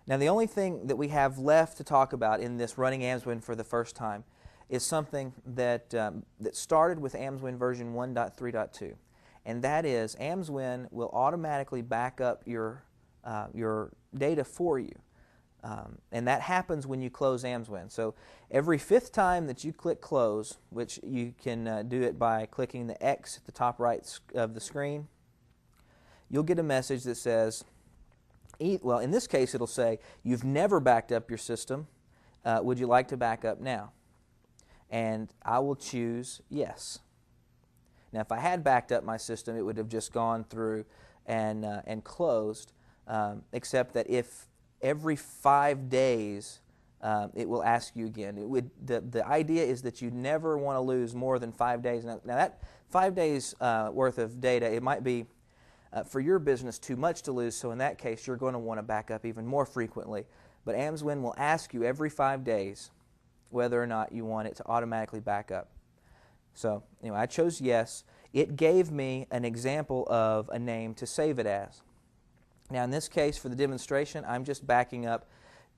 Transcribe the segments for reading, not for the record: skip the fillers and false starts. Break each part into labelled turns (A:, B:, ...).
A: Now the only thing that we have left to talk about in this running AMSWin for the first time is something that, that started with AMSWin version 1.3.2, and that is AMSWin will automatically back up your data for you. And that happens when you close AMSWin. So every 5th time that you click close, which you can do it by clicking the X at the top right of the screen, you'll get a message that says, well, in this case it'll say, you've never backed up your system. Would you like to back up now? And I will choose yes. Now if I had backed up my system, it would have just gone through and closed, except that if every 5 days it will ask you again. The idea is that you never want to lose more than 5 days. Now that 5 days worth of data, it might be for your business too much to lose, so in that case you're going to want to back up even more frequently. But AMSWin will ask you every 5 days whether or not you want it to automatically back up. So anyway, I chose yes. It gave me an example of a name to save it as. Now in this case, for the demonstration, I'm just backing up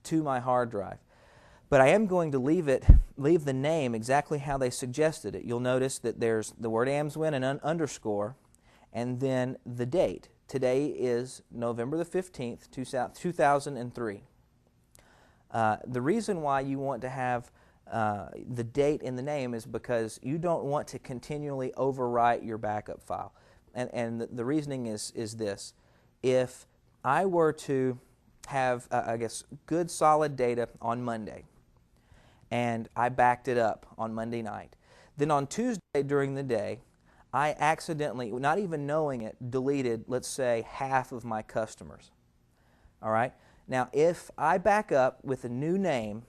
A: to my hard drive. But I am going to leave the name exactly how they suggested it. You'll notice that there's the word AMSWin and an underscore, and then the date. Today is November the 15th, 2003. The reason why you want to have the date in the name is because you don't want to continually overwrite your backup file. And the reasoning is this. If I were to have, I guess, good solid data on Monday, and I backed it up on Monday night, then on Tuesday during the day, I accidentally, not even knowing it, deleted, let's say, half of my customers. All right? Now, if I back up with a new name,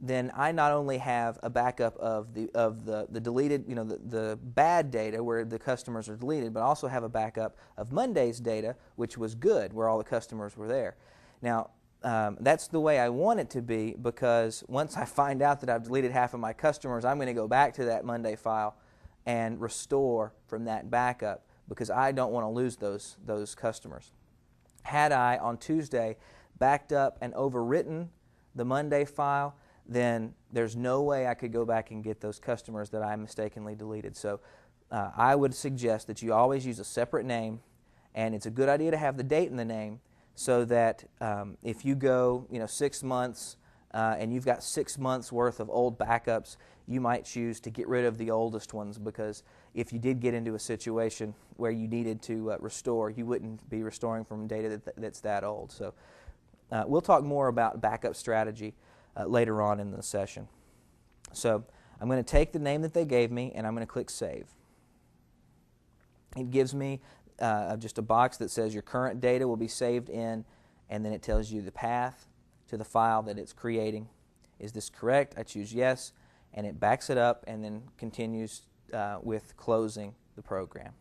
A: then I not only have a backup of the deleted, the bad data where the customers are deleted, but also have a backup of Monday's data, which was good, where all the customers were there. Now, that's the way I want it to be, because once I find out that I've deleted half of my customers, I'm going to go back to that Monday file and restore from that backup, because I don't want to lose those customers. Had I, on Tuesday, backed up and overwritten the Monday file, then there's no way I could go back and get those customers that I mistakenly deleted. So I would suggest that you always use a separate name, and it's a good idea to have the date in the name, so that if you go 6 months and you've got 6 months worth of old backups, you might choose to get rid of the oldest ones, because if you did get into a situation where you needed to restore, you wouldn't be restoring from data that's that old. So we'll talk more about backup strategy later on in the session. So I'm going to take the name that they gave me, and I'm going to click Save. It gives me just a box that says your current data will be saved in, and then it tells you the path to the file that it's creating. Is this correct? I choose yes, and it backs it up and then continues with closing the program.